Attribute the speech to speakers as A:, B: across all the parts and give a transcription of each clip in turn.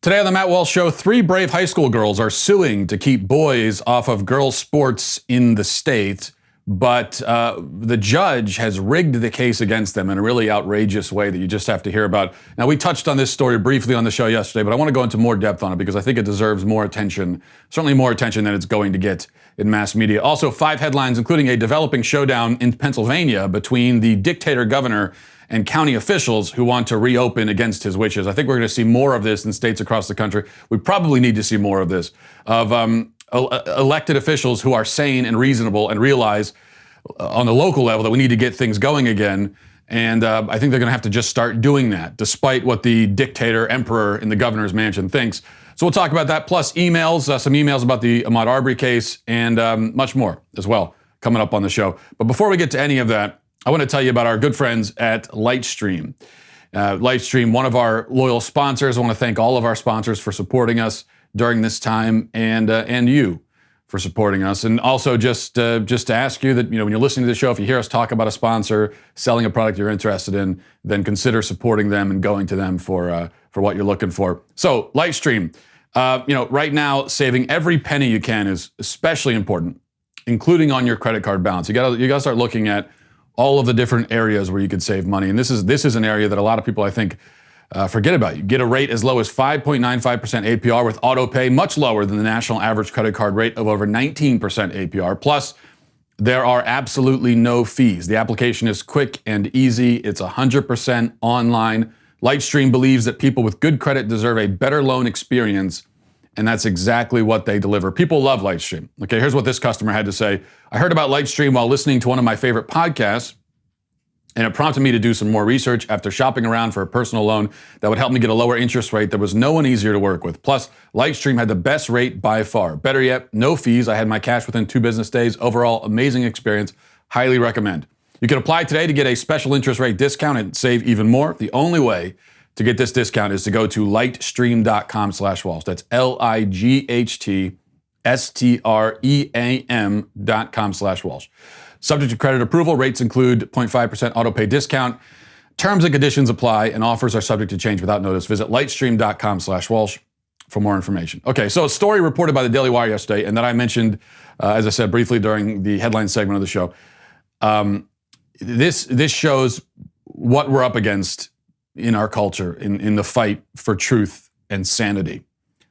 A: Today on the Matt Walsh Show, 3 brave high school girls are suing to keep boys off of girls' sports in the state, but the judge has rigged the case against them in a really outrageous way that you just have to hear about. Now, we touched on this story briefly on the show yesterday, but I want to go into more depth on it because I think it deserves more attention, certainly more attention than it's going to get in mass media. Also, 5 headlines, including a developing showdown in Pennsylvania between the dictator governor and county officials who want to reopen against his wishes. I think we're going to see more of this in states across the country. We probably need to see more of this, of elected officials who are sane and reasonable and realize on the local level that we need to get things going again. And I think they're going to have to just start doing that, despite what the dictator emperor in the governor's mansion thinks. So we'll talk about that, plus emails, some emails about the Ahmaud Arbery case, and much more as well coming up on the show. But before we get to any of that, I want to tell you about our good friends at Lightstream. Lightstream, one of our loyal sponsors. I want to thank all of our sponsors for supporting us during this time, and you for supporting us. And also just to ask you that, when you're listening to the show, if you hear us talk about a sponsor selling a product you're interested in, then consider supporting them and going to them for what you're looking for. So Lightstream, right now, saving every penny you can is especially important, including on your credit card balance. You got to start looking at all of the different areas where you could save money. And this is an area that a lot of people, I think, forget about. You get a rate as low as 5.95% APR with auto pay, much lower than the national average credit card rate of over 19% APR. Plus, there are absolutely no fees. The application is quick and easy. It's 100% online. Lightstream believes that people with good credit deserve a better loan experience, and that's exactly what they deliver. People love Lightstream. Okay, here's what this customer had to say. I heard about Lightstream while listening to one of my favorite podcasts, and it prompted me to do some more research. After shopping around for a personal loan that would help me get a lower interest rate, there was no one easier to work with. Plus, Lightstream had the best rate by far. Better yet, no fees. I had my cash within 2 business days. Overall, amazing experience. Highly recommend. You can apply today to get a special interest rate discount and save even more. The only way to get this discount is to go to lightstream.com/Walsh. That's lightstream.com/Walsh. Subject to credit approval, rates include 0.5% auto pay discount. Terms and conditions apply, and offers are subject to change without notice. Visit lightstream.com/Walsh for more information. Okay, so a story reported by the Daily Wire yesterday, and that I mentioned, as I said briefly during the headline segment of the show. This shows what we're up against in our culture, in the fight for truth and sanity,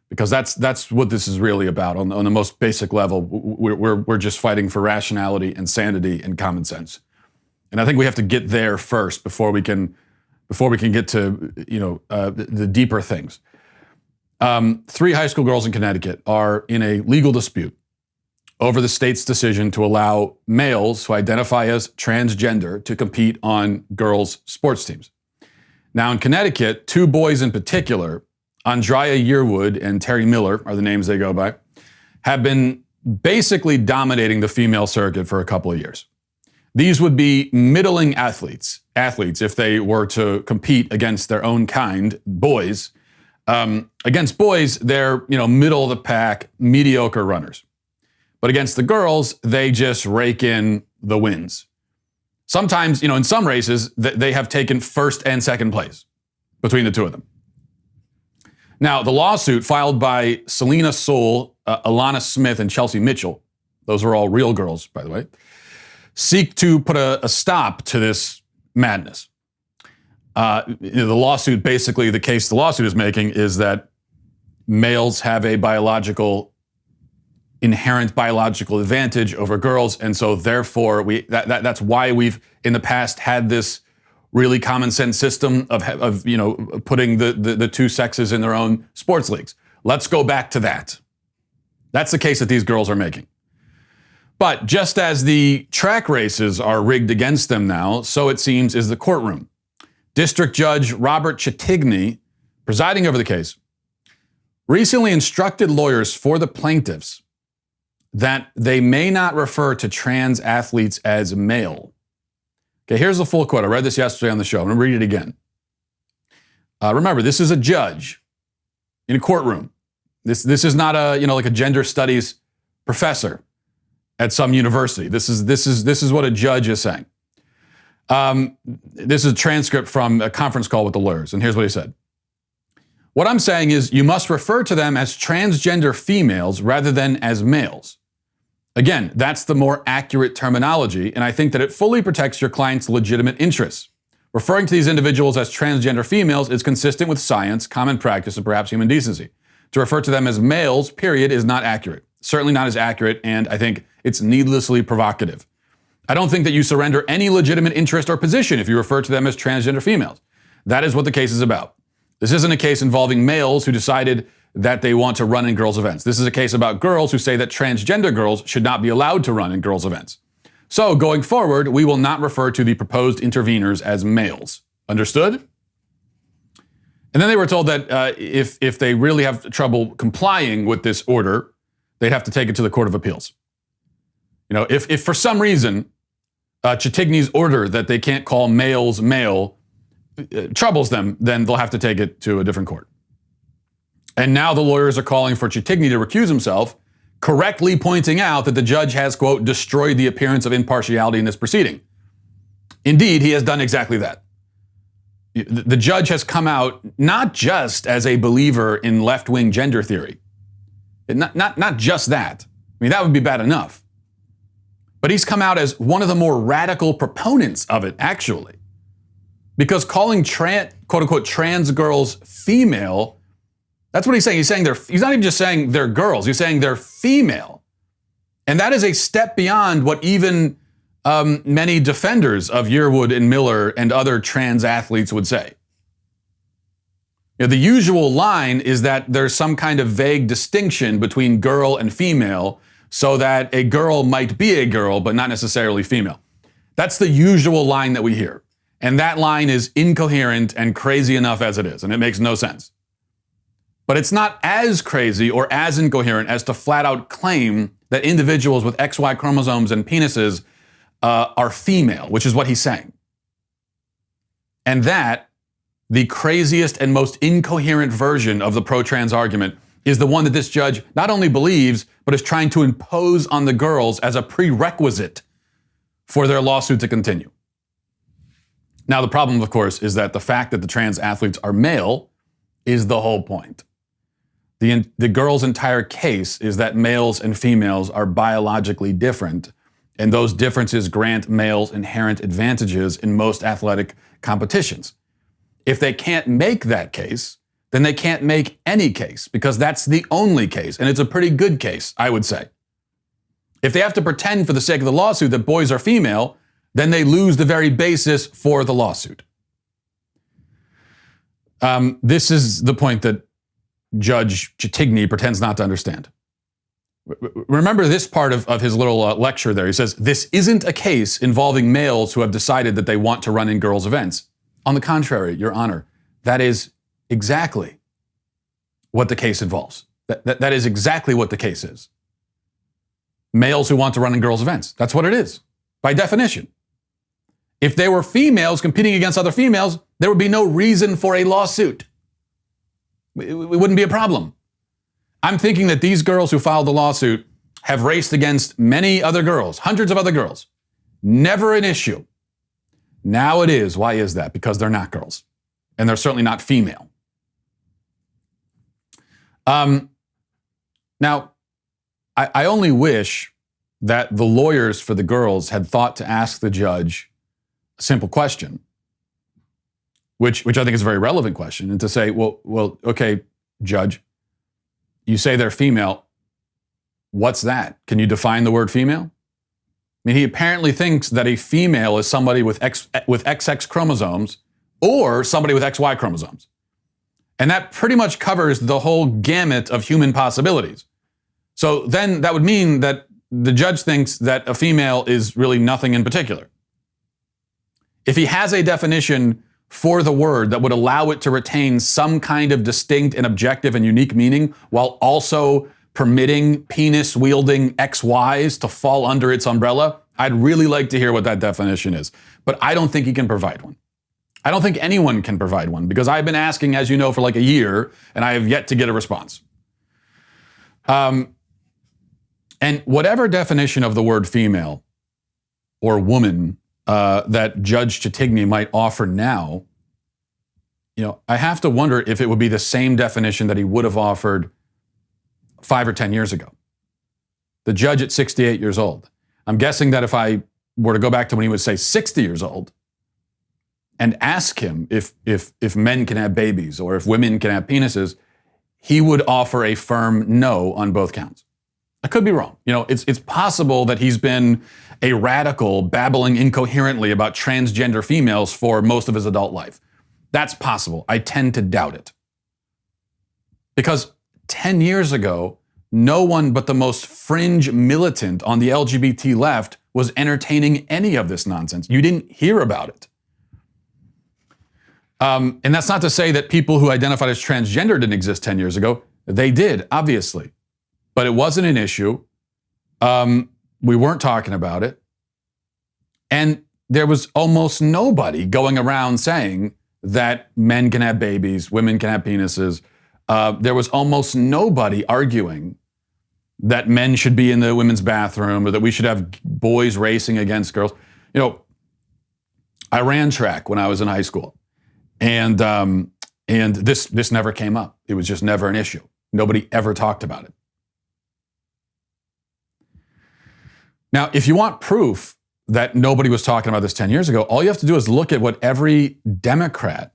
A: because that's what this is really about. On the most basic level, we're just fighting for rationality and sanity and common sense, and I think we have to get there first before we can get to the deeper things. 3 high school girls in Connecticut are in a legal dispute over the state's decision to allow males who identify as transgender to compete on girls' sports teams. Now, in Connecticut, 2 boys in particular, Andrea Yearwood and Terry Miller are the names they go by, have been basically dominating the female circuit for a couple of years. These would be middling athletes if they were to compete against their own kind, boys. Against boys, they're middle of the pack, mediocre runners. But against the girls, they just rake in the wins. Sometimes, in some races, they have taken first and second place between the 2 of them. Now, the lawsuit filed by Selena Soule, Alana Smith, and Chelsea Mitchell, those are all real girls, by the way, seek to put a stop to this madness. The lawsuit, basically, the case the lawsuit is making is that males have a inherent biological advantage over girls, and so therefore that's why we've in the past had this really common sense system of putting the 2 sexes in their own sports leagues. Let's go back to that. That's the case that these girls are making. But just as the track races are rigged against them now, so it seems is the courtroom. District Judge Robert Chitigny, presiding over the case, recently instructed lawyers for the plaintiffs that they may not refer to trans athletes as male. Okay, here's the full quote. I read this yesterday on the show. I'm going to read it again. Remember, this is a judge in a courtroom. This is not like a gender studies professor at some university. This is what a judge is saying. This is a transcript from a conference call with the lawyers, and here's what he said. What I'm saying is you must refer to them as transgender females rather than as males. Again, that's the more accurate terminology, and I think that it fully protects your client's legitimate interests. Referring to these individuals as transgender females is consistent with science, common practice, and perhaps human decency. To refer to them as males, period, is not accurate. Certainly not as accurate, and I think it's needlessly provocative. I don't think that you surrender any legitimate interest or position if you refer to them as transgender females. That is what the case is about. This isn't a case involving males who decided that they want to run in girls' events. This is a case about girls who say that transgender girls should not be allowed to run in girls' events. So, going forward, we will not refer to the proposed interveners as males. Understood? And then they were told that if they really have trouble complying with this order, they'd have to take it to the Court of Appeals. You know, if for some reason Chitigny's order that they can't call males male troubles them, then they'll have to take it to a different court. And now the lawyers are calling for Chitigny to recuse himself, correctly pointing out that the judge has, quote, destroyed the appearance of impartiality in this proceeding. Indeed, he has done exactly that. The judge has come out not just as a believer in left-wing gender theory. Not just that. I mean, that would be bad enough. But he's come out as one of the more radical proponents of it, actually. Because calling quote-unquote trans girls female, that's what he's saying. He's not even just saying they're girls. He's saying they're female. And that is a step beyond what even many defenders of Yearwood and Miller and other trans athletes would say. You know, the usual line is that there's some kind of vague distinction between girl and female so that a girl might be a girl, but not necessarily female. That's the usual line that we hear. And that line is incoherent and crazy enough as it is, and it makes no sense. But it's not as crazy or as incoherent as to flat out claim that individuals with XY chromosomes and penises are female, which is what he's saying. And that, the craziest and most incoherent version of the pro-trans argument, is the one that this judge not only believes, but is trying to impose on the girls as a prerequisite for their lawsuit to continue. Now, the problem, of course, is that the fact that the trans athletes are male is the whole point. The girl's entire case is that males and females are biologically different, and those differences grant males inherent advantages in most athletic competitions. If they can't make that case, then they can't make any case, because that's the only case, and it's a pretty good case, I would say. If they have to pretend for the sake of the lawsuit that boys are female, then they lose the very basis for the lawsuit. This is the point that Judge Chitigny pretends not to understand. Remember this part of his little lecture there. He says, this isn't a case involving males who have decided that they want to run in girls' events. On the contrary, Your Honor, that is exactly what the case involves. That is exactly what the case is. Males who want to run in girls' events. That's what it is, by definition. If they were females competing against other females, there would be no reason for a lawsuit. It wouldn't be a problem. I'm thinking that these girls who filed the lawsuit have raced against many other girls, hundreds of other girls. Never an issue. Now it is. Why is that? Because they're not girls. And they're certainly not female. Now, I only wish that the lawyers for the girls had thought to ask the judge a simple question, which I think is a very relevant question, and to say, well, okay, judge, you say they're female. What's that? Can you define the word female? I mean, he apparently thinks that a female is somebody with XX chromosomes or somebody with XY chromosomes. And that pretty much covers the whole gamut of human possibilities. So then that would mean that the judge thinks that a female is really nothing in particular. If he has a definition for the word that would allow it to retain some kind of distinct and objective and unique meaning while also permitting penis-wielding XYs to fall under its umbrella, I'd really like to hear what that definition is. But I don't think he can provide one. I don't think anyone can provide one, because I've been asking, as you know, for like a year, and I have yet to get a response. And whatever definition of the word female or woman that Judge Chitigny might offer now, I have to wonder if it would be the same definition that he would have offered 5 or 10 years ago. The judge at 68 years old. I'm guessing that if I were to go back to when he was, say, 60 years old and ask him if men can have babies or if women can have penises, he would offer a firm no on both counts. I could be wrong. It's possible that he's been a radical babbling incoherently about transgender females for most of his adult life. That's possible. I tend to doubt it. Because 10 years ago, no one but the most fringe militant on the LGBT left was entertaining any of this nonsense. You didn't hear about it. And that's not to say that people who identified as transgender didn't exist 10 years ago. They did, obviously. But it wasn't an issue. We weren't talking about it. And there was almost nobody going around saying that men can have babies, women can have penises. There was almost nobody arguing that men should be in the women's bathroom or that we should have boys racing against girls. I ran track when I was in high school, and this never came up. It was just never an issue. Nobody ever talked about it. Now, if you want proof that nobody was talking about this 10 years ago, all you have to do is look at what every Democrat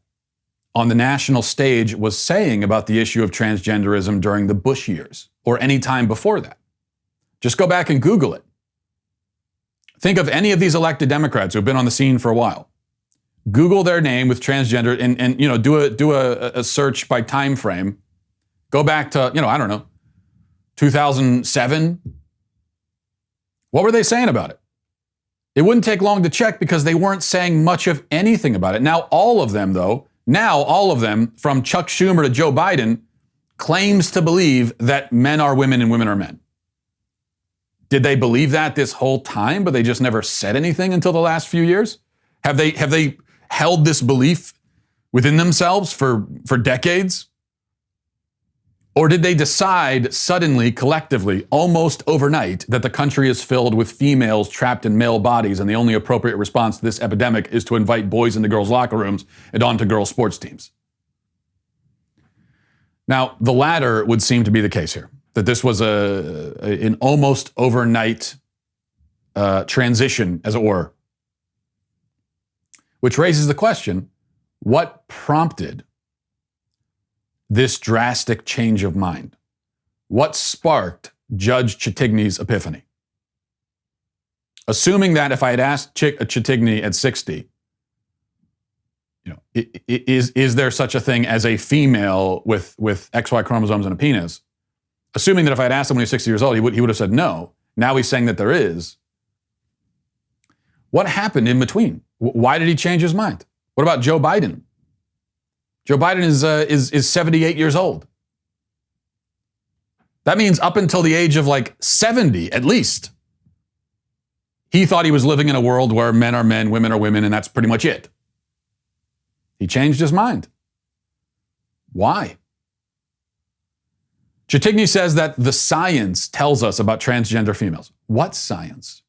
A: on the national stage was saying about the issue of transgenderism during the Bush years or any time before that. Just go back and Google it. Think of any of these elected Democrats who've been on the scene for a while. Google their name with transgender and do a search by time frame. Go back to, 2007. What were they saying about it? It wouldn't take long to check because they weren't saying much of anything about it. Now all of them, from Chuck Schumer to Joe Biden, claims to believe that men are women and women are men. Did they believe that this whole time, but they just never said anything until the last few years? Have they held this belief within themselves for decades? Or did they decide suddenly, collectively, almost overnight, that the country is filled with females trapped in male bodies and the only appropriate response to this epidemic is to invite boys into girls' locker rooms and onto girls' sports teams? Now, the latter would seem to be the case here, that this was an almost overnight transition, as it were. Which raises the question, what prompted this drastic change of mind? What sparked Judge Chitigny's epiphany? Assuming that if I had asked Chitigny at 60, is there such a thing as a female with XY chromosomes and a penis? Assuming that if I had asked him when he was 60 years old, he would have said no. Now he's saying that there is. What happened in between? Why did he change his mind? What about Joe Biden? Joe Biden is 78 years old. That means up until the age of 70 at least, he thought he was living in a world where men are men, women are women, and that's pretty much it. He changed his mind. Why? Chitigny says that the science tells us about transgender females. What science?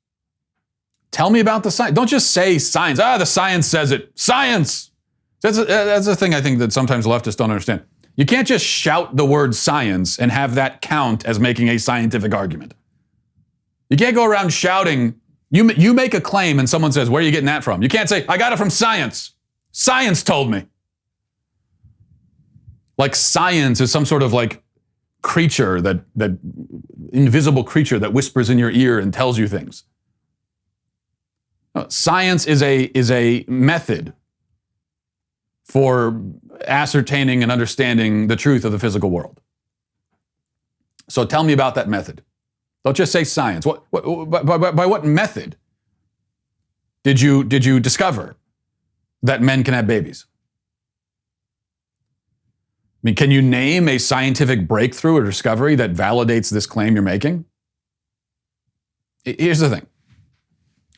A: Tell me about the science. Don't just say science. The science says it. Science! That's the thing I think that sometimes leftists don't understand. You can't just shout the word science and have that count as making a scientific argument. You can't go around shouting. You make a claim and someone says, where are you getting that from? You can't say, I got it from science. Science told me. Like science is some sort of creature, that invisible creature that whispers in your ear and tells you things. No, science is a method for ascertaining and understanding the truth of the physical world. So tell me about that method. Don't just say science. By what method did you discover that men can have babies? I mean, can you name a scientific breakthrough or discovery that validates this claim you're making? Here's the thing.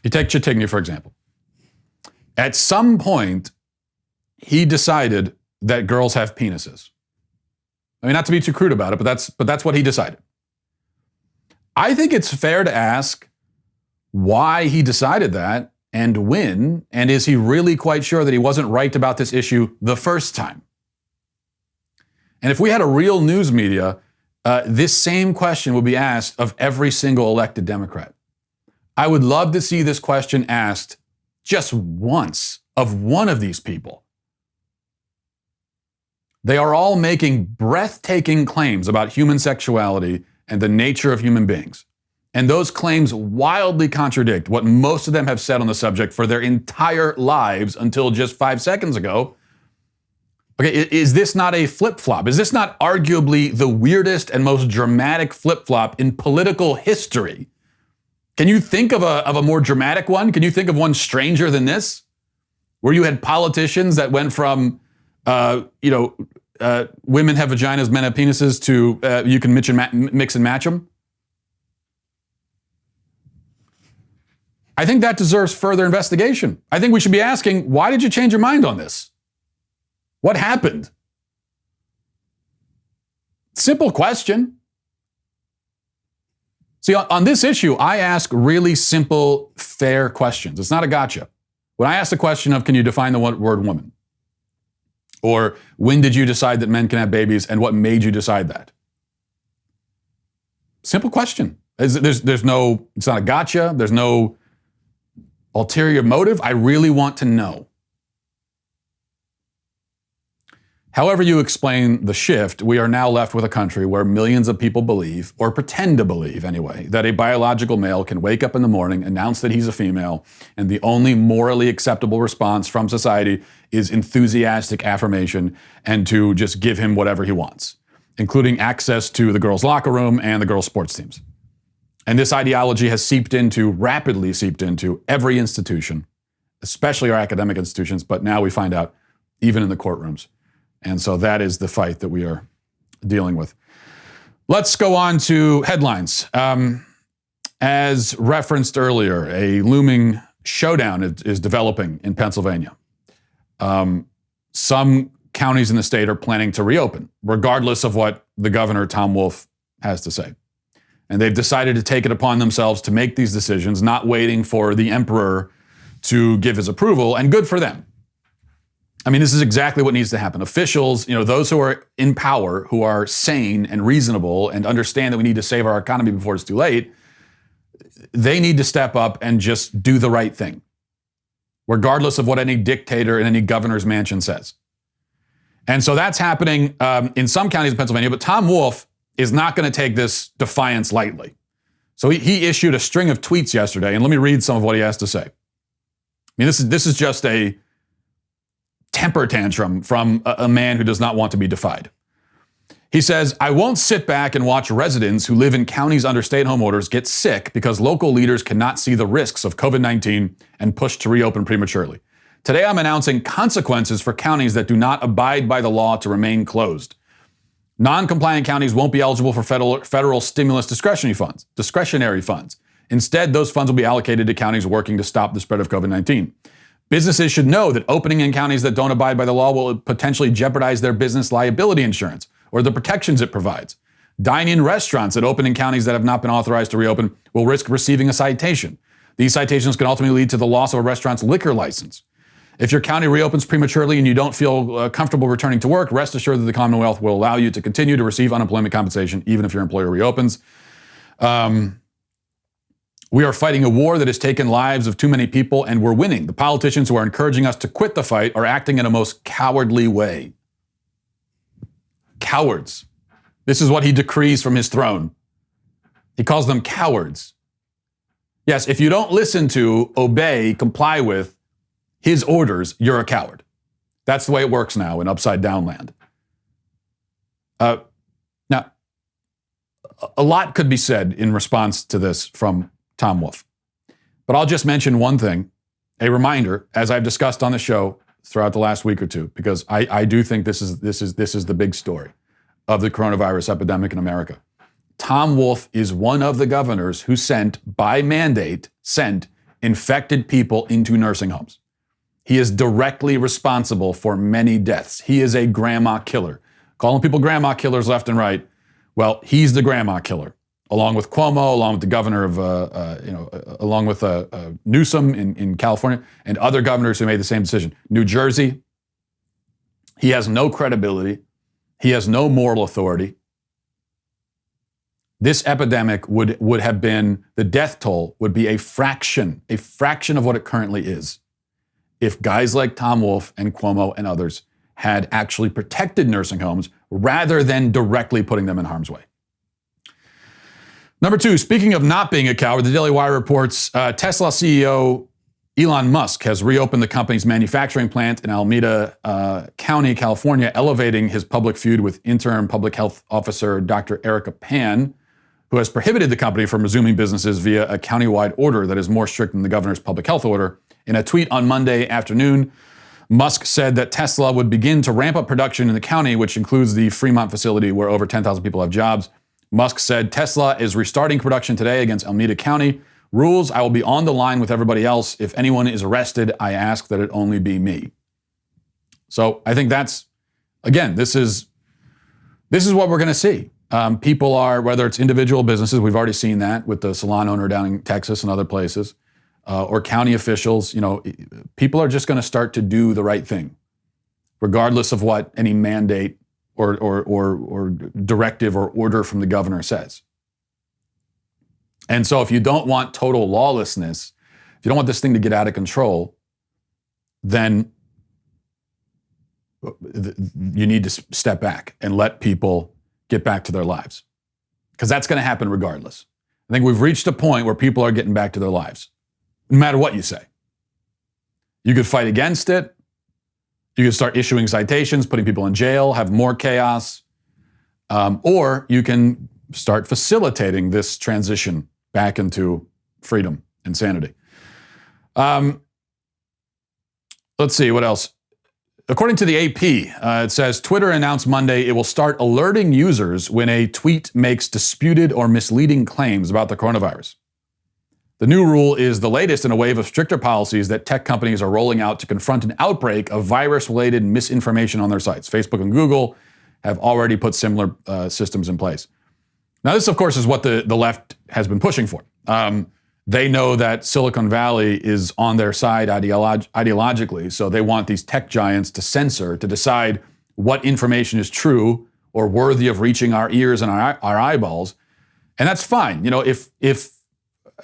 A: You take Chitigny, for example. At some point, he decided that girls have penises. I mean, not to be too crude about it, but that's what he decided. I think it's fair to ask why he decided that and win? And is he really quite sure that he wasn't right about this issue the first time? And if we had a real news media, this same question would be asked of every single elected Democrat. I would love to see this question asked just once of one of these people. They are all making breathtaking claims about human sexuality and the nature of human beings. And those claims wildly contradict what most of them have said on the subject for their entire lives until just 5 seconds ago. Okay, is this not a flip-flop? Is this not arguably the weirdest and most dramatic flip-flop in political history? Can you think of a more dramatic one? Can you think of one stranger than this? Where you had politicians that went from, women have vaginas, men have penises to you can mix and match them? I think that deserves further investigation. I think we should be asking, why did you change your mind on this? What happened? Simple question. See, on this issue, I ask really simple, fair questions. It's not a gotcha. When I ask the question of, can you define the word woman? Or when did you decide that men can have babies and what made you decide that? Simple question. There's no, it's not a gotcha. There's no ulterior motive. I really want to know. However you explain the shift, we are now left with a country where millions of people believe, or pretend to believe anyway, that a biological male can wake up in the morning, announce that he's a female, and the only morally acceptable response from society is enthusiastic affirmation and to just give him whatever he wants, including access to the girls' locker room and the girls' sports teams. And this ideology has rapidly seeped into every institution, especially our academic institutions, but now we find out even in the courtrooms. And so that is the fight that we are dealing with. Let's go on to headlines. As referenced earlier, a looming showdown is developing in Pennsylvania. Some counties in the state are planning to reopen, regardless of what the governor, Tom Wolf, has to say. And they've decided to take it upon themselves to make these decisions, not waiting for the emperor to give his approval, and good for them. I mean, this is exactly what needs to happen. Officials, those who are in power, who are sane and reasonable and understand that we need to save our economy before it's too late, they need to step up and just do the right thing, regardless of what any dictator in any governor's mansion says. And so that's happening in some counties in Pennsylvania, but Tom Wolf is not going to take this defiance lightly. So he issued a string of tweets yesterday, and let me read some of what he has to say. I mean, this is just a temper tantrum from a man who does not want to be defied. He says, I won't sit back and watch residents who live in counties under stay-at-home orders get sick because local leaders cannot see the risks of COVID-19 and push to reopen prematurely. Today, I'm announcing consequences for counties that do not abide by the law to remain closed. Non-compliant counties won't be eligible for federal stimulus discretionary funds. Instead, those funds will be allocated to counties working to stop the spread of COVID-19. Businesses should know that opening in counties that don't abide by the law will potentially jeopardize their business liability insurance or the protections it provides. Dine-in restaurants that open in counties that have not been authorized to reopen will risk receiving a citation. These citations can ultimately lead to the loss of a restaurant's liquor license. If your county reopens prematurely and you don't feel comfortable returning to work, rest assured that the Commonwealth will allow you to continue to receive unemployment compensation even if your employer reopens. We are fighting a war that has taken lives of too many people, and we're winning. The politicians who are encouraging us to quit the fight are acting in a most cowardly way. Cowards. This is what he decrees from his throne. He calls them cowards. Yes, if you don't listen to, obey, comply with his orders, you're a coward. That's the way it works now in upside down land. Now, a lot could be said in response to this from Tom Wolf. But I'll just mention one thing, a reminder, as I've discussed on the show throughout the last week or two, because I do think this is the big story of the coronavirus epidemic in America. Tom Wolf is one of the governors who by mandate, sent infected people into nursing homes. He is directly responsible for many deaths. He is a grandma killer. Calling people grandma killers left and right. Well, he's the grandma killer. along with Cuomo, along with the governor of, along with Newsom in California, and other governors who made the same decision. New Jersey, he has no credibility. He has no moral authority. This epidemic would have been, the death toll would be a fraction of what it currently is, if guys like Tom Wolf and Cuomo and others had actually protected nursing homes rather than directly putting them in harm's way. Number two, speaking of not being a coward, the Daily Wire reports Tesla CEO Elon Musk has reopened the company's manufacturing plant in Alameda County, California, elevating his public feud with interim public health officer Dr. Erica Pan, who has prohibited the company from resuming businesses via a countywide order that is more strict than the governor's public health order. In a tweet on Monday afternoon, Musk said that Tesla would begin to ramp up production in the county, which includes the Fremont facility where over 10,000 people have jobs. Musk said, Tesla is restarting production today against Alameda County. Rules, I will be on the line with everybody else. If anyone is arrested, I ask that it only be me. So I think that's, again, this is what we're going to see. People are, whether it's individual businesses, we've already seen that with the salon owner down in Texas and other places, or county officials, people are just going to start to do the right thing, regardless of what any mandate or directive or order from the governor says. And so if you don't want total lawlessness, if you don't want this thing to get out of control, then you need to step back and let people get back to their lives, because that's going to happen regardless. I think we've reached a point where people are getting back to their lives, no matter what you say. You could fight against it. You could start issuing citations, putting people in jail, have more chaos, or you can start facilitating this transition back into freedom and sanity. Let's see, what else? According to the AP, it says Twitter announced Monday it will start alerting users when a tweet makes disputed or misleading claims about the coronavirus. The new rule is the latest in a wave of stricter policies that tech companies are rolling out to confront an outbreak of virus-related misinformation on their sites. Facebook and Google have already put similar systems in place. Now, this, of course, is what the left has been pushing for. They know that Silicon Valley is on their side ideologically, so they want these tech giants to censor, to decide what information is true or worthy of reaching our ears and our eyeballs. And that's fine. If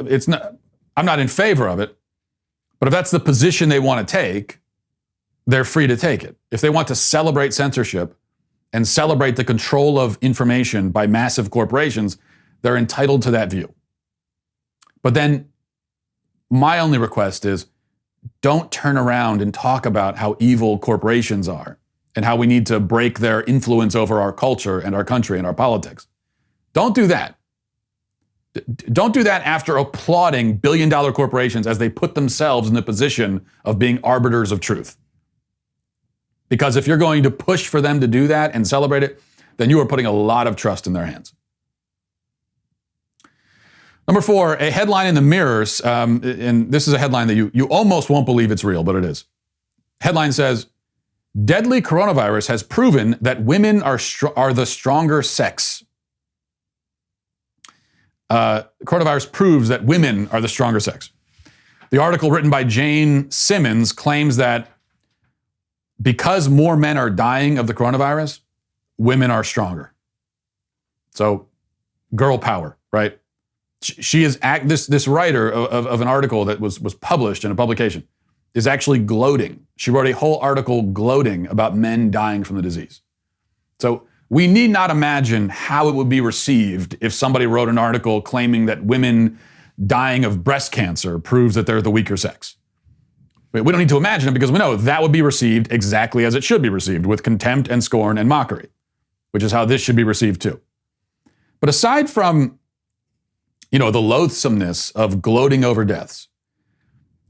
A: it's not, I'm not in favor of it, but if that's the position they want to take, they're free to take it. If they want to celebrate censorship and celebrate the control of information by massive corporations, they're entitled to that view. But then my only request is, don't turn around and talk about how evil corporations are and how we need to break their influence over our culture and our country and our politics. Don't do that. Don't do that after applauding billion-dollar corporations as they put themselves in the position of being arbiters of truth. Because if you're going to push for them to do that and celebrate it, then you are putting a lot of trust in their hands. Number 4, a headline in the Mirrors, and this is a headline that you almost won't believe it's real, but it is. Headline says, deadly coronavirus has proven that women are the stronger sex. Coronavirus proves that women are the stronger sex. The article written by Jane Simmons claims that because more men are dying of the coronavirus, women are stronger. So, girl power, right? She is this writer of an article that was published in a publication is actually gloating. She wrote a whole article gloating about men dying from the disease. So we need not imagine how it would be received if somebody wrote an article claiming that women dying of breast cancer proves that they're the weaker sex. We don't need to imagine it, because we know that would be received exactly as it should be received, with contempt and scorn and mockery, which is how this should be received too. But aside from the loathsomeness of gloating over deaths,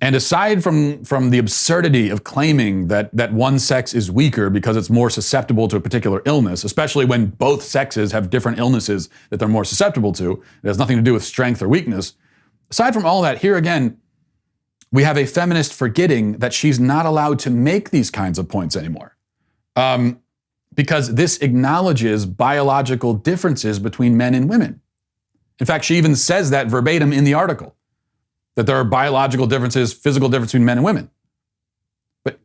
A: and aside from the absurdity of claiming that one sex is weaker because it's more susceptible to a particular illness, especially when both sexes have different illnesses that they're more susceptible to, it has nothing to do with strength or weakness. Aside from all that, here again, we have a feminist forgetting that she's not allowed to make these kinds of points anymore. Because this acknowledges biological differences between men and women. In fact, she even says that verbatim in the article, that there are biological differences, physical differences between men and women. But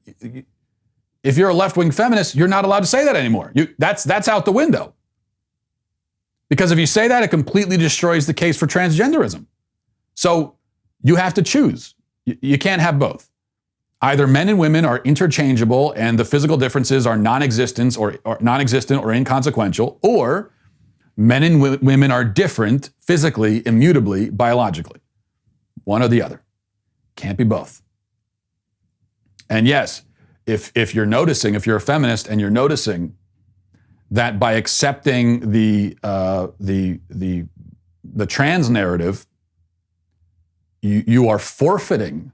A: if you're a left-wing feminist, you're not allowed to say that anymore. That's out the window. Because if you say that, it completely destroys the case for transgenderism. So you have to choose. You can't have both. Either men and women are interchangeable and the physical differences are non-existent or inconsequential, or men and women are different physically, immutably, biologically. One or the other. Can't be both. And yes, if you're noticing, if you're a feminist and you're noticing that by accepting the trans narrative, you are forfeiting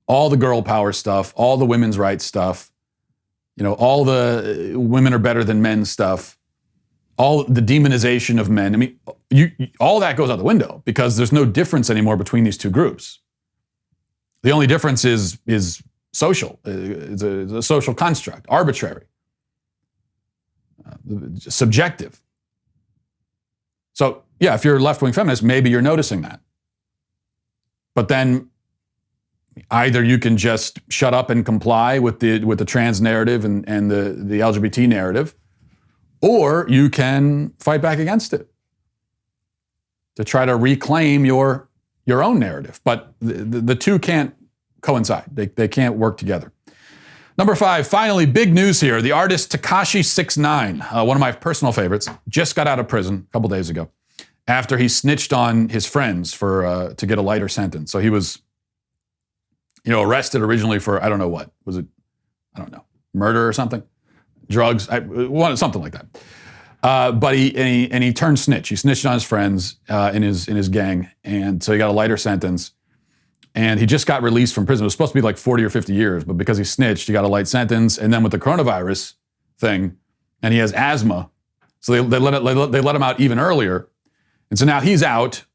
A: all the girl power stuff, all the women's rights stuff, all the women are better than men stuff, all the demonization of men. I mean, all that goes out the window because there's no difference anymore between these two groups. The only difference is social. It's a social construct, arbitrary, subjective. So yeah, if you're a left-wing feminist, maybe you're noticing that. But then either you can just shut up and comply with the trans narrative and the LGBT narrative, or you can fight back against it to try to reclaim your own narrative. But the two can't coincide. They can't work together. Number 5, finally, big news here. The artist Tekashi 6ix9ine, one of my personal favorites, just got out of prison a couple days ago after he snitched on his friends to get a lighter sentence. So he was, arrested originally for, I don't know what. Was it, I don't know, murder or something? Drugs? Something like that. But he turned snitch. He snitched on his friends in his gang, and so he got a lighter sentence. And he just got released from prison. It was supposed to be like 40 or 50 years, but because he snitched, he got a light sentence. And then with the coronavirus thing, and he has asthma, so they let him out even earlier. And so now he's out.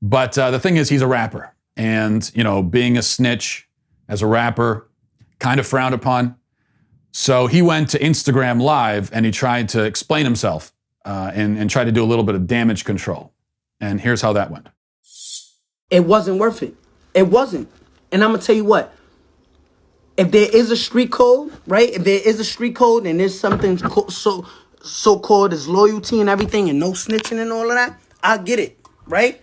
A: But the thing is, he's a rapper. And, being a snitch as a rapper, kind of frowned upon. So he went to Instagram Live and he tried to explain himself and tried to do a little bit of damage control. And here's how that went.
B: It wasn't worth it. It wasn't. And I'm going to tell you what. If there is a street code, right? If there is a street code and there's something so-called as loyalty and everything and no snitching and all of that, I get it, right?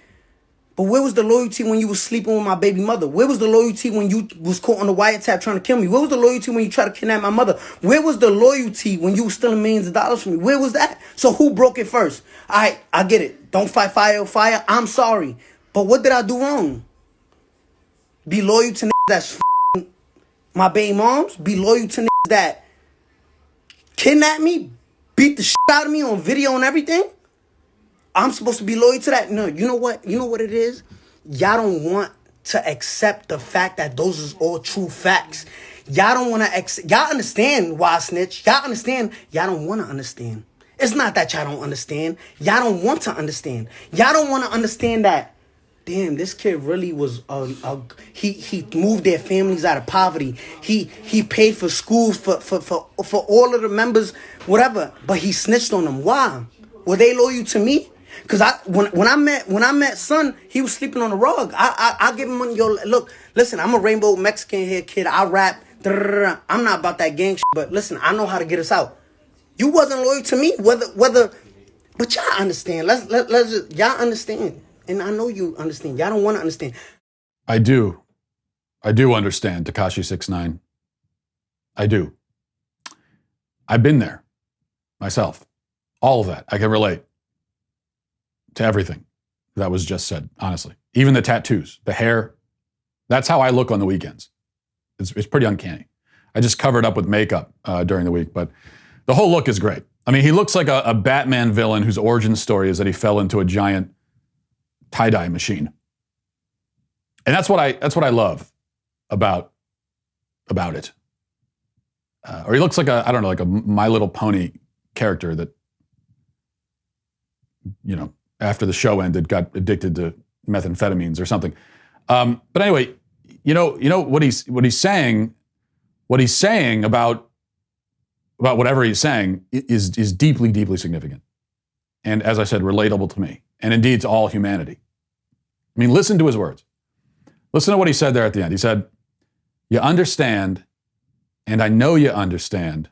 B: But where was the loyalty when you was sleeping with my baby mother? Where was the loyalty when you was caught on the wiretap trying to kill me? Where was the loyalty when you tried to kidnap my mother? Where was the loyalty when you was stealing millions of dollars from me? Where was that? So who broke it first? I get it. Don't fight fire with fire. I'm sorry. But what did I do wrong? Be loyal to niggas that's my baby moms. Be loyal to niggas that kidnap me, beat the shit out of me on video and everything. I'm supposed to be loyal to that? No, you know what? You know what it is? Y'all don't want to accept the fact that those is all true facts. Y'all don't want to accept. Y'all understand why I snitch. Y'all understand. Y'all don't want to understand. It's not that y'all don't understand. Y'all don't want to understand. Y'all don't want to understand that. Damn, this kid really was he moved their families out of poverty. He paid for schools for all of the members, whatever. But he snitched on them. Why? Were they loyal to me? Cause when I met son, he was sleeping on the rug. I give him money. Yo, look, listen, I'm a rainbow Mexican hair kid. I rap. I'm not about that gang shit, but listen, I know how to get us out. You wasn't loyal to me, whether, but y'all understand. Let's just, y'all understand. And I know you understand. Y'all don't want to understand.
A: I do understand Tekashi 6ix9ine. I do. I've been there myself. All of that. I can relate to everything that was just said, honestly. Even the tattoos, the hair. That's how I look on the weekends. It's pretty uncanny. I just covered up with makeup during the week, but the whole look is great. I mean, he looks like a Batman villain whose origin story is that he fell into a giant tie-dye machine. And that's what I love about it. Or he looks like like a My Little Pony character that, after the show ended, got addicted to methamphetamines or something. But anyway, what he's saying about whatever he's saying is deeply, deeply significant. And as I said, relatable to me. and indeed to all humanity. I mean, listen to his words. Listen to what he said there at the end. He said, you understand, and I know you understand.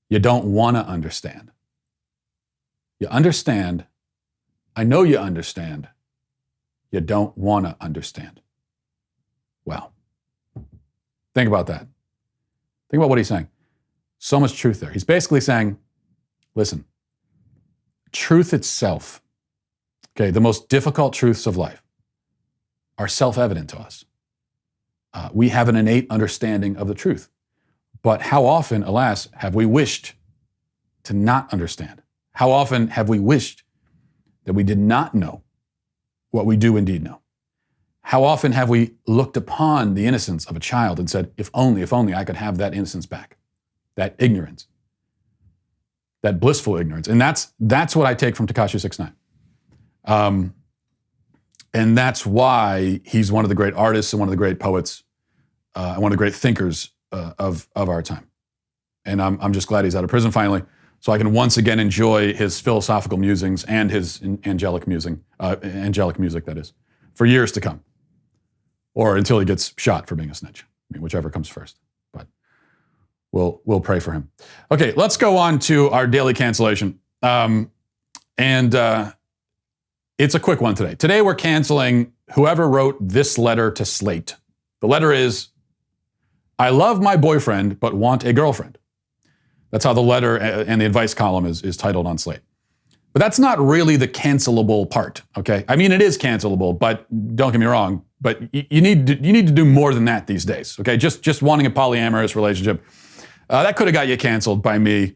A: You don't want to understand. You understand. I know you understand. You don't want to understand. Wow. Think about that. Think about what he's saying. So much truth there. He's basically saying, listen, truth itself, okay, the most difficult truths of life are self-evident to us. We have an innate understanding of the truth. But how often, alas, have we wished to not understand? How often have we wished that we did not know what we do indeed know? How often have we looked upon the innocence of a child and said, if only I could have that innocence back, that ignorance, that blissful ignorance. And that's what I take from Tekashi 6ix9ine. And that's why he's one of the great artists and one of the great poets and one of the great thinkers of our time. And I'm just glad he's out of prison finally, so I can once again enjoy his philosophical musings and his angelic music, that is, for years to come. Or until he gets shot for being a snitch. I mean, whichever comes first. But we'll pray for him. Okay, let's go on to our daily cancellation. It's a quick one today. Today we're canceling whoever wrote this letter to Slate. The letter is, I love my boyfriend, but want a girlfriend. That's how the letter and the advice column is titled on Slate. But that's not really the cancelable part, okay? I mean, it is cancelable, but don't get me wrong, but you need to do more than that these days, okay? Just wanting a polyamorous relationship, that could have got you canceled by me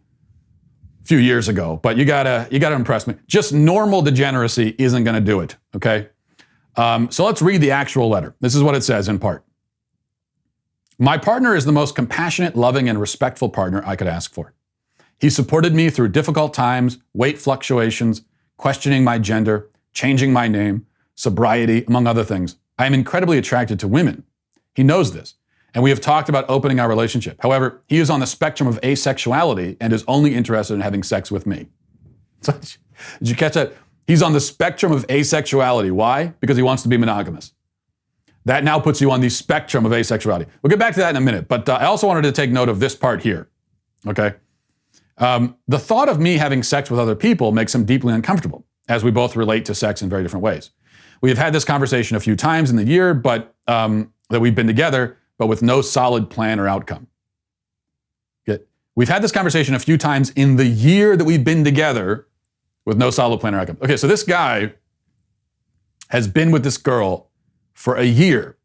A: a few years ago, but you gotta impress me. Just normal degeneracy isn't gonna do it, okay? So let's read the actual letter. This is what it says in part. My partner is the most compassionate, loving, and respectful partner I could ask for. He supported me through difficult times, weight fluctuations, questioning my gender, changing my name, sobriety, among other things. I am incredibly attracted to women. He knows this, and we have talked about opening our relationship. However, he is on the spectrum of asexuality and is only interested in having sex with me. Did you catch that? He's on the spectrum of asexuality. Why? Because he wants to be monogamous. That now puts you on the spectrum of asexuality. We'll get back to that in a minute, but I also wanted to take note of this part here, okay? The thought of me having sex with other people makes him deeply uncomfortable, as we both relate to sex in very different ways. We have had this conversation a few times in the year, but that we've been together, but with no solid plan or outcome. Okay? We've had this conversation a few times in the year that we've been together with no solid plan or outcome. Okay, so this guy has been with this girl for a year.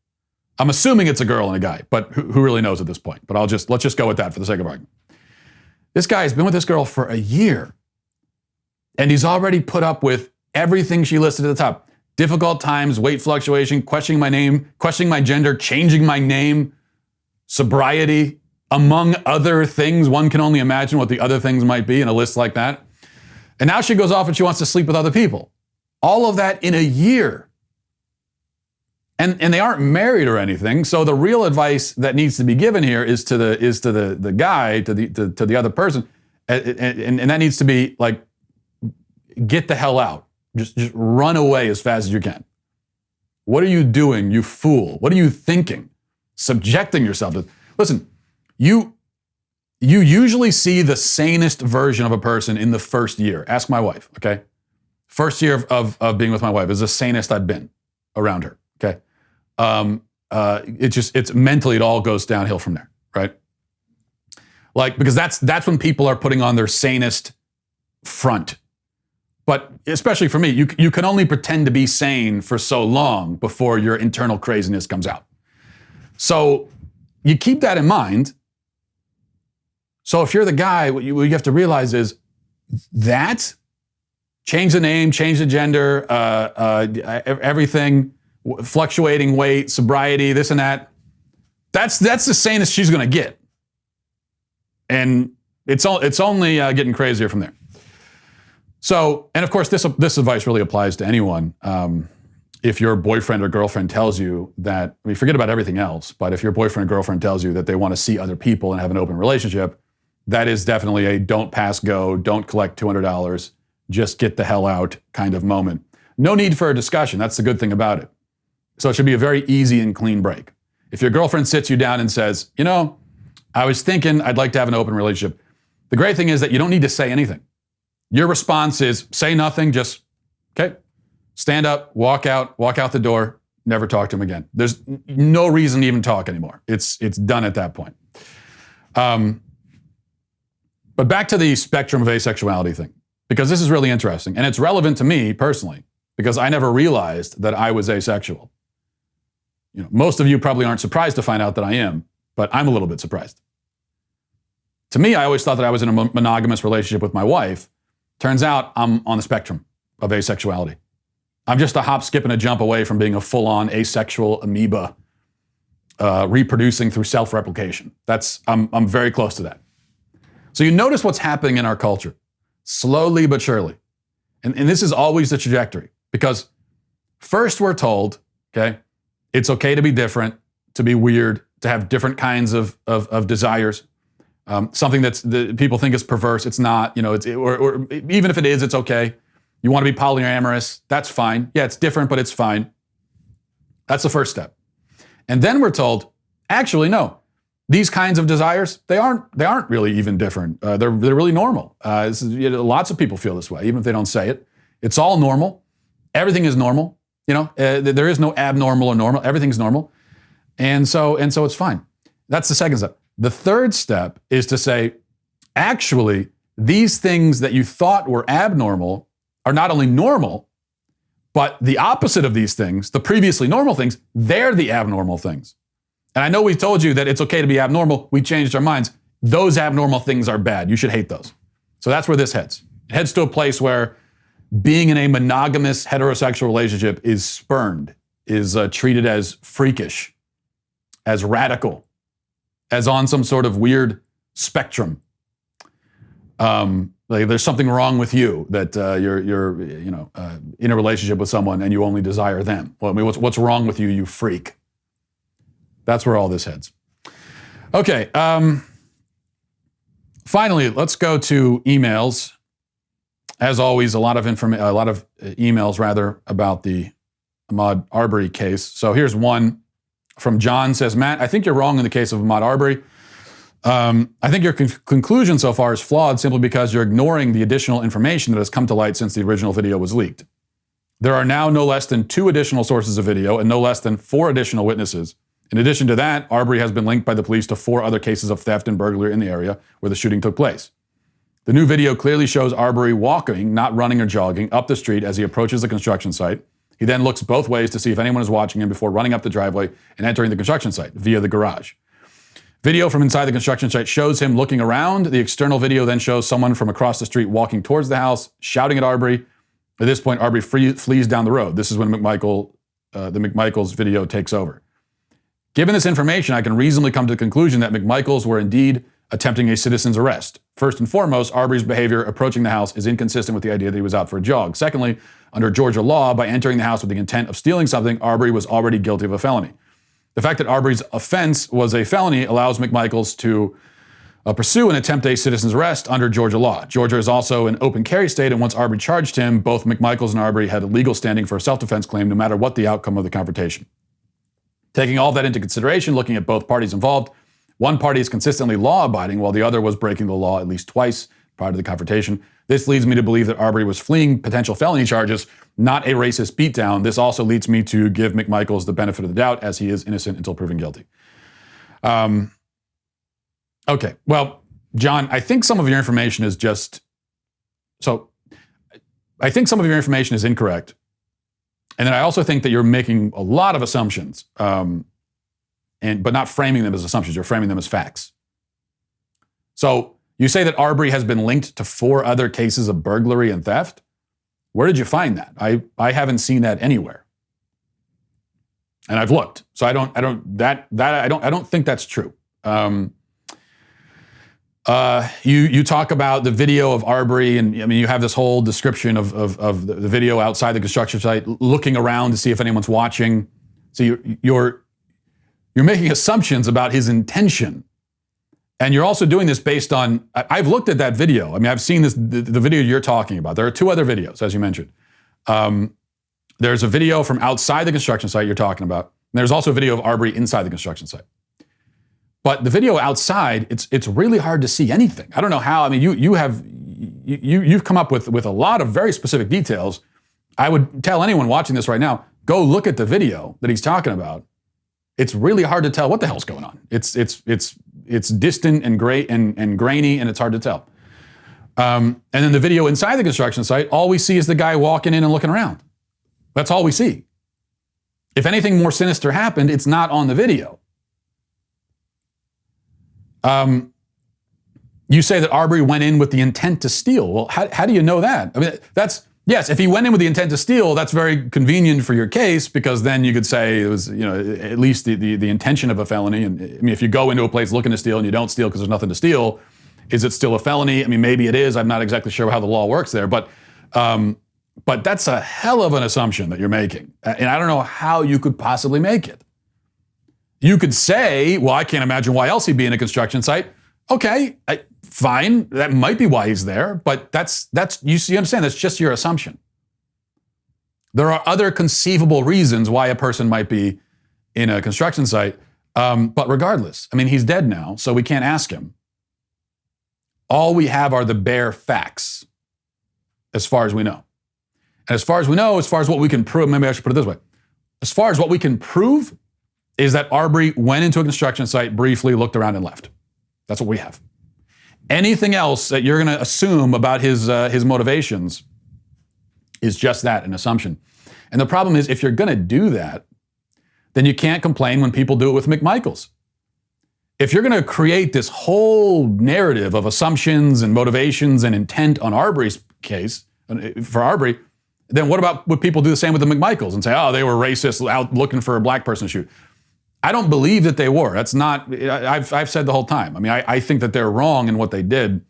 A: I'm assuming it's a girl and a guy, but who really knows at this point? But let's just go with that for the sake of argument. This guy has been with this girl for a year, and he's already put up with everything she listed at the top. Difficult times, weight fluctuation, questioning my name, questioning my gender, changing my name, sobriety, among other things. One can only imagine what the other things might be in a list like that. And now she goes off and she wants to sleep with other people. All of that in a year. And they aren't married or anything. So the real advice that needs to be given here is to the guy, to the other person, and that needs to be like, get the hell out. Just run away as fast as you can. What are you doing, you fool? What are you thinking? Subjecting yourself to. Listen, you usually see the sanest version of a person in the first year. Ask my wife, okay? First year of being with my wife is the sanest I've been around her. Okay. It's mentally, it all goes downhill from there, right? Like, because that's when people are putting on their sanest front. But especially for me, you can only pretend to be sane for so long before your internal craziness comes out. So you keep that in mind. So if you're the guy, what you have to realize is that change the name, change the gender, everything, fluctuating weight, sobriety, this and that. That's the sanest she's going to get, and it's only getting crazier from there. So, and of course, this advice really applies to anyone. If your boyfriend or girlfriend tells you that, I mean, forget about everything else, but if your boyfriend or girlfriend tells you that they want to see other people and have an open relationship, that is definitely a don't pass go, don't collect $200, just get the hell out kind of moment. No need for a discussion. That's the good thing about it. So it should be a very easy and clean break. If your girlfriend sits you down and says, you know, I was thinking I'd like to have an open relationship. The great thing is that you don't need to say anything. Your response is say nothing, just, okay, stand up, walk out the door, never talk to him again. There's no reason to even talk anymore. It's done at that point. But back to the spectrum of asexuality thing, because this is really interesting. And it's relevant to me personally, because I never realized that I was asexual. You know, most of you probably aren't surprised to find out that I am, but I'm a little bit surprised. To me, I always thought that I was in a monogamous relationship with my wife. Turns out I'm on the spectrum of asexuality. I'm just a hop, skip, and a jump away from being a full-on asexual amoeba reproducing through self-replication. I'm very close to that. So you notice what's happening in our culture, slowly but surely. And this is always the trajectory, because first we're told, okay, it's okay to be different, to be weird, to have different kinds of desires. Something that people think is perverse, it's not. You know, or even if it is, it's okay. You want to be polyamorous, that's fine. Yeah, it's different, but it's fine. That's the first step. And then we're told, actually, no. These kinds of desires, they aren't really even different. They're really normal. Lots of people feel this way, even if they don't say it. It's all normal. Everything is normal. You know, there is no abnormal or normal. Everything's normal, and so it's fine. That's the second step. The third step is to say, actually, these things that you thought were abnormal are not only normal, but the opposite of these things, the previously normal things, they're the abnormal things. And I know we told you that it's okay to be abnormal. We changed our minds. Those abnormal things are bad. You should hate those. So that's where this heads. It heads to a place where being in a monogamous heterosexual relationship is spurned, is treated as freakish, as radical, as on some sort of weird spectrum. Like there's something wrong with you that you're in a relationship with someone and you only desire them. Well, I mean, what's wrong with you, you freak? That's where all this heads. Okay. Finally, let's go to emails. As always, a lot of emails about the Ahmaud Arbery case. So here's one from John. Says, Matt, I think you're wrong in the case of Ahmaud Arbery. I think your conclusion so far is flawed simply because you're ignoring the additional information that has come to light since the original video was leaked. There are now no less than 2 additional sources of video and no less than 4 additional witnesses. In addition to that, Arbery has been linked by the police to 4 other cases of theft and burglary in the area where the shooting took place. The new video clearly shows Arbery walking, not running or jogging, up the street as he approaches the construction site. He then looks both ways to see if anyone is watching him before running up the driveway and entering the construction site via the garage. Video from inside the construction site shows him looking around. The external video then shows someone from across the street walking towards the house, shouting at Arbery. At this point, Arbery flees down the road. This is when the McMichaels video takes over. Given this information, I can reasonably come to the conclusion that McMichaels were indeed attempting a citizen's arrest. First and foremost, Arbery's behavior approaching the house is inconsistent with the idea that he was out for a jog. Secondly, under Georgia law, by entering the house with the intent of stealing something, Arbery was already guilty of a felony. The fact that Arbery's offense was a felony allows McMichaels to pursue and attempt a citizen's arrest under Georgia law. Georgia is also an open carry state, and once Arbery charged him, both McMichaels and Arbery had a legal standing for a self-defense claim no matter what the outcome of the confrontation. Taking all that into consideration, looking at both parties involved, one party is consistently law-abiding while the other was breaking the law at least twice prior to the confrontation. This leads me to believe that Arbery was fleeing potential felony charges, not a racist beatdown. This also leads me to give McMichaels the benefit of the doubt, as he is innocent until proven guilty. Okay, well, John, I think some of your information is incorrect. And then I also think that you're making a lot of assumptions, but not framing them as assumptions. You're framing them as facts. So you say that Arbery has been linked to 4 other cases of burglary and theft. Where did you find that? I haven't seen that anywhere, and I've looked. So I don't think that's true. You talk about the video of Arbery, and I mean you have this whole description of the video outside the construction site, looking around to see if anyone's watching. So you're making assumptions about his intention, And you're also doing this based on, I've looked at that video. I mean, I've seen this, the video you're talking about. There are two other videos, as you mentioned. There's a video from outside the construction site you're talking about. And there's also a video of Arbery inside the construction site. But the video outside, it's really hard to see anything. I don't know how. I mean, you've come up with a lot of very specific details. I would tell anyone watching this right now, go look at the video that he's talking about. It's really hard to tell what the hell's going on. It's distant and gray and grainy, and it's hard to tell. And then the video inside the construction site, all we see is the guy walking in and looking around. That's all we see. If anything more sinister happened, it's not on the video. You say that Arbery went in with the intent to steal. Well, how do you know that? I mean, yes, if he went in with the intent to steal, that's very convenient for your case, because then you could say it was, at least the intention of a felony. And I mean, if you go into a place looking to steal and you don't steal because there's nothing to steal, is it still a felony? I mean, maybe it is. I'm not exactly sure how the law works there, but that's a hell of an assumption that you're making. And I don't know how you could possibly make it. You could say, well, I can't imagine why else he'd be in a construction site. Okay, fine, that might be why he's there, but that's you understand, that's just your assumption. There are other conceivable reasons why a person might be in a construction site, but regardless, I mean, he's dead now, so we can't ask him. All we have are the bare facts, as far as we know. And as far as we know, as far as what we can prove, maybe I should put it this way, as far as what we can prove is that Arbery went into a construction site, briefly looked around and left. That's what we have. Anything else that you're going to assume about his motivations is just that, an assumption. And the problem is, if you're going to do that, then you can't complain when people do it with McMichaels. If you're going to create this whole narrative of assumptions and motivations and intent on Arbery's case, for Arbery, then what about would people do the same with the McMichaels and say, oh, they were racist, out looking for a black person to shoot? I don't believe that they were. That's not, I've said the whole time. I mean, I think that they're wrong in what they did.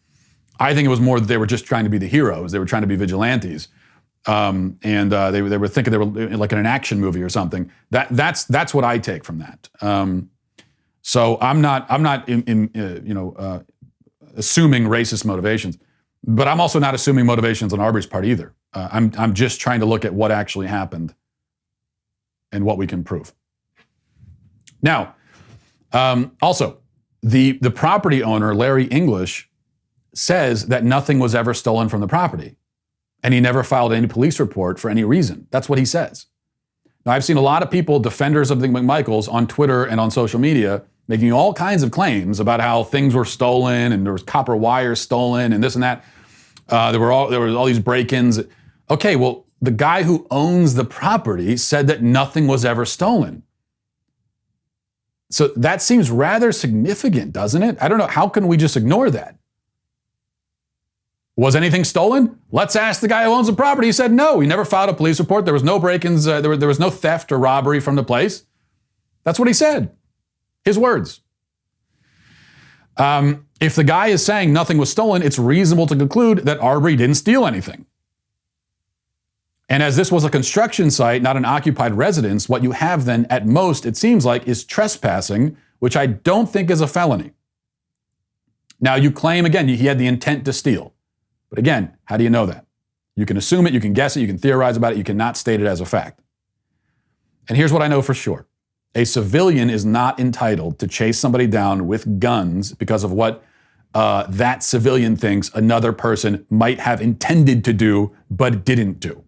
A: I think it was more that they were just trying to be the heroes. They were trying to be vigilantes. And they were thinking they were like in an action movie or something. That's what I take from that. So I'm not assuming racist motivations, but I'm also not assuming motivations on Arbery's part either. I'm just trying to look at what actually happened and what we can prove. Now, also, the property owner, Larry English, says that nothing was ever stolen from the property, and he never filed any police report for any reason. That's what he says. Now, I've seen a lot of people, defenders of the McMichaels, on Twitter and on social media, making all kinds of claims about how things were stolen and there was copper wire stolen and this and that. There were all these break-ins. Okay, well, the guy who owns the property said that nothing was ever stolen. So that seems rather significant, doesn't it? I don't know. How can we just ignore that? Was anything stolen? Let's ask the guy who owns the property. He said no. He never filed a police report. There was no break-ins. There was no theft or robbery from the place. That's what he said. His words. If the guy is saying nothing was stolen, it's reasonable to conclude that Arbery didn't steal anything. And as this was a construction site, not an occupied residence, what you have then, at most, it seems like, is trespassing, which I don't think is a felony. Now, you claim, again, he had the intent to steal. But again, how do you know that? You can assume it, you can guess it, you can theorize about it, you cannot state it as a fact. And here's what I know for sure. A civilian is not entitled to chase somebody down with guns because of what that civilian thinks another person might have intended to do but didn't do.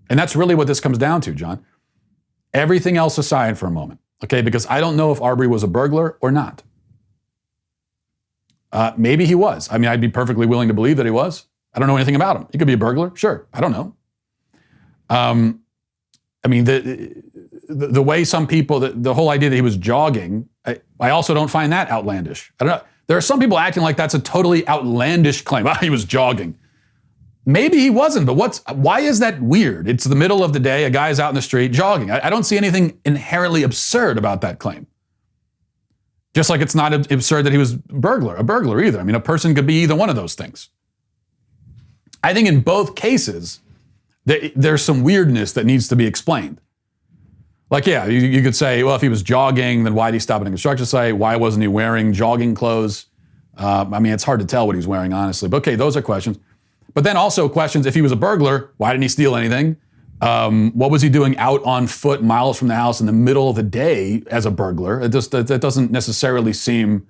A: And that's really what this comes down to, John. Everything else aside for a moment, okay? Because I don't know if Arbery was a burglar or not. Maybe he was. I mean, I'd be perfectly willing to believe that he was. I don't know anything about him. He could be a burglar, sure. I don't know. I mean, the way some people, the whole idea that he was jogging, I also don't find that outlandish. I don't know. There are some people acting like that's a totally outlandish claim. He was jogging. Maybe he wasn't, but why is that weird? It's the middle of the day, a guy's out in the street jogging. I don't see anything inherently absurd about that claim. Just like it's not absurd that he was a burglar either. I mean, a person could be either one of those things. I think in both cases, there's some weirdness that needs to be explained. Like, yeah, you could say, well, if he was jogging, then why did he stop at a construction site? Why wasn't he wearing jogging clothes? I mean, it's hard to tell what he's wearing, honestly. But okay, those are questions. But then also questions, if he was a burglar, why didn't he steal anything? What was he doing out on foot miles from the house in the middle of the day as a burglar? That doesn't necessarily seem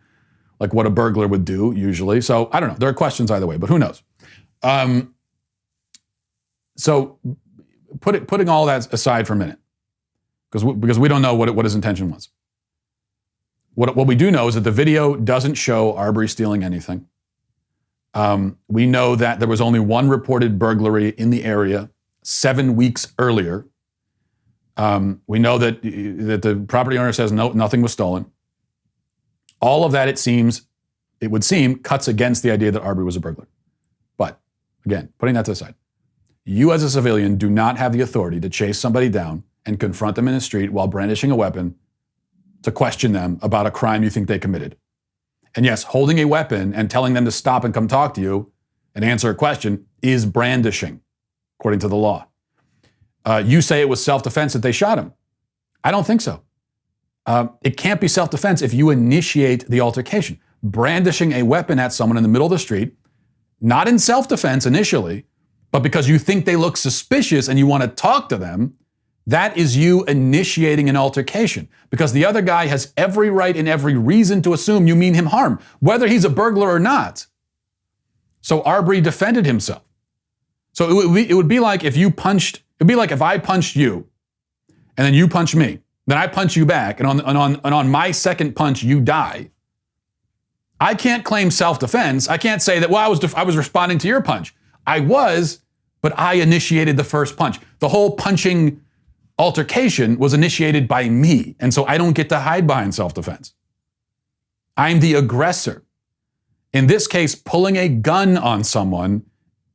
A: like what a burglar would do usually. So I don't know. There are questions either way, but who knows? So putting all that aside for a minute, because we don't know what his intention was. What we do know is that the video doesn't show Arbery stealing anything. We know that there was only one reported burglary in the area 7 weeks earlier. We know that the property owner says nothing was stolen. All of that, it would seem, cuts against the idea that Arbery was a burglar. But again, putting that to the side, you as a civilian do not have the authority to chase somebody down and confront them in the street while brandishing a weapon to question them about a crime you think they committed. And yes, holding a weapon and telling them to stop and come talk to you and answer a question is brandishing, according to the law. You say it was self-defense that they shot him. I don't think so. It can't be self-defense if you initiate the altercation. Brandishing a weapon at someone in the middle of the street, not in self-defense initially, but because you think they look suspicious and you want to talk to them, that is you initiating an altercation. Because the other guy has every right and every reason to assume you mean him harm, whether he's a burglar or not. So Arbery defended himself. So it would be like if I punched you and then you punch me, then I punch you back, and on my second punch you die. I can't claim self-defense. I can't say that, well, I was responding to your punch. I was, but I initiated the first punch. The whole punching altercation was initiated by me, and so I don't get to hide behind self-defense. I'm the aggressor. In this case, pulling a gun on someone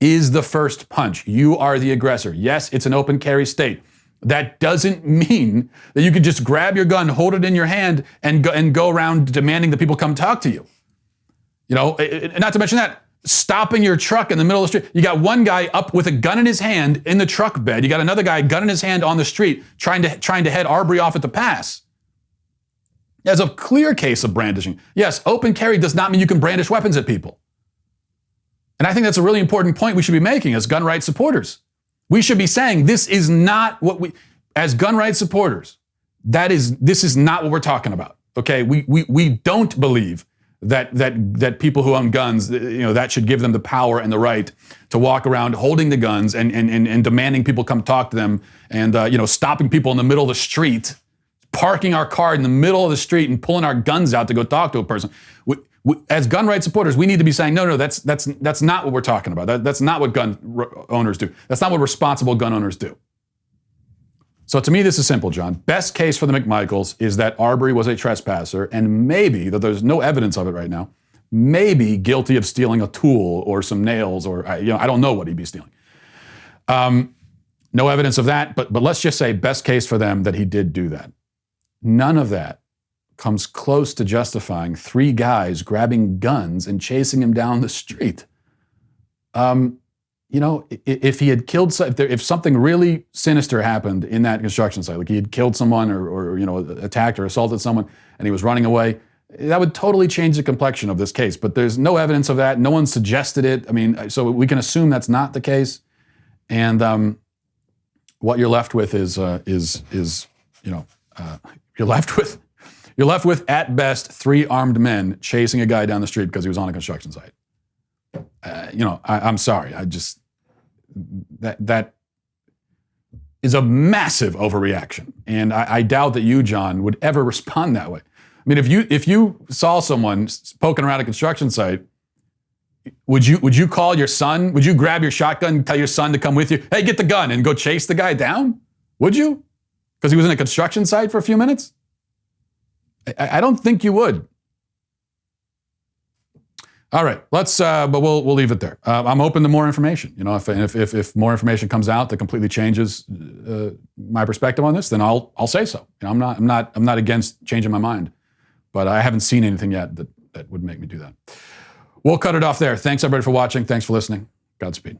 A: is the first punch. You are the aggressor. Yes, it's an open carry state. That doesn't mean that you could just grab your gun, hold it in your hand, and go around demanding that people come talk to you. You know, not to mention that, stopping your truck in the middle of the street. You got one guy up with a gun in his hand in the truck bed. You got another guy, gun in his hand on the street, trying to head Arbery off at the pass. As a clear case of brandishing. Yes, open carry does not mean you can brandish weapons at people. And I think that's a really important point we should be making as gun rights supporters. We should be saying this is not what we, as gun rights supporters, this is not what we're talking about. Okay, we don't believe that people who own guns, that should give them the power and the right to walk around holding the guns and demanding people come talk to them and stopping people in the middle of the street, parking our car in the middle of the street and pulling our guns out to go talk to a person. As gun rights supporters, we need to be saying, no, that's not what we're talking about. That's not what gun owners do. That's not what responsible gun owners do. So to me, this is simple, John. Best case for the McMichaels is that Arbery was a trespasser and maybe, though there's no evidence of it right now, maybe guilty of stealing a tool or some nails or, I don't know what he'd be stealing. No evidence of that, but let's just say best case for them that he did do that. None of that comes close to justifying three guys grabbing guns and chasing him down the street. If he had killed, if something really sinister happened in that construction site, like he had killed someone or attacked or assaulted someone and he was running away, that would totally change the complexion of this case. But there's no evidence of that. No one suggested it. I mean, so we can assume that's not the case. And what you're left with you're left with, at best, three armed men chasing a guy down the street because he was on a construction site. I'm sorry. That is a massive overreaction. And I doubt that you, John, would ever respond that way. I mean, if you saw someone poking around a construction site, would you call your son? Would you grab your shotgun and tell your son to come with you? Hey, get the gun and go chase the guy down? Would you? Because he was in a construction site for a few minutes? I don't think you would. All right, but we'll leave it there. I'm open to more information. If more information comes out that completely changes my perspective on this, then I'll say so. I'm not against changing my mind, but I haven't seen anything yet that would make me do that. We'll cut it off there. Thanks everybody for watching. Thanks for listening. Godspeed.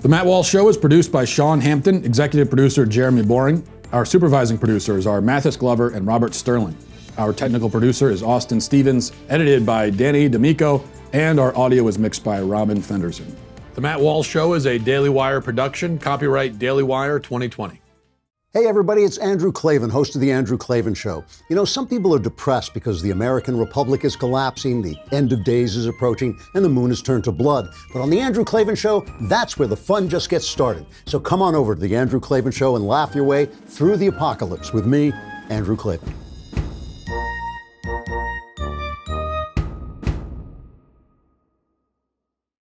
A: The Matt Walsh Show is produced by Sean Hampton, executive producer Jeremy Boring. Our supervising producers are Mathis Glover and Robert Sterling. Our technical producer is Austin Stevens, edited by Danny D'Amico, and our audio is mixed by Robin Fenderson. The Matt Walsh Show is a Daily Wire production, copyright Daily Wire 2020.
C: Hey everybody, it's Andrew Klavan, host of The Andrew Klavan Show. You know, some people are depressed because the American Republic is collapsing, the end of days is approaching, and the moon has turned to blood. But on The Andrew Klavan Show, that's where the fun just gets started. So come on over to The Andrew Klavan Show and laugh your way through the apocalypse with me, Andrew Klavan.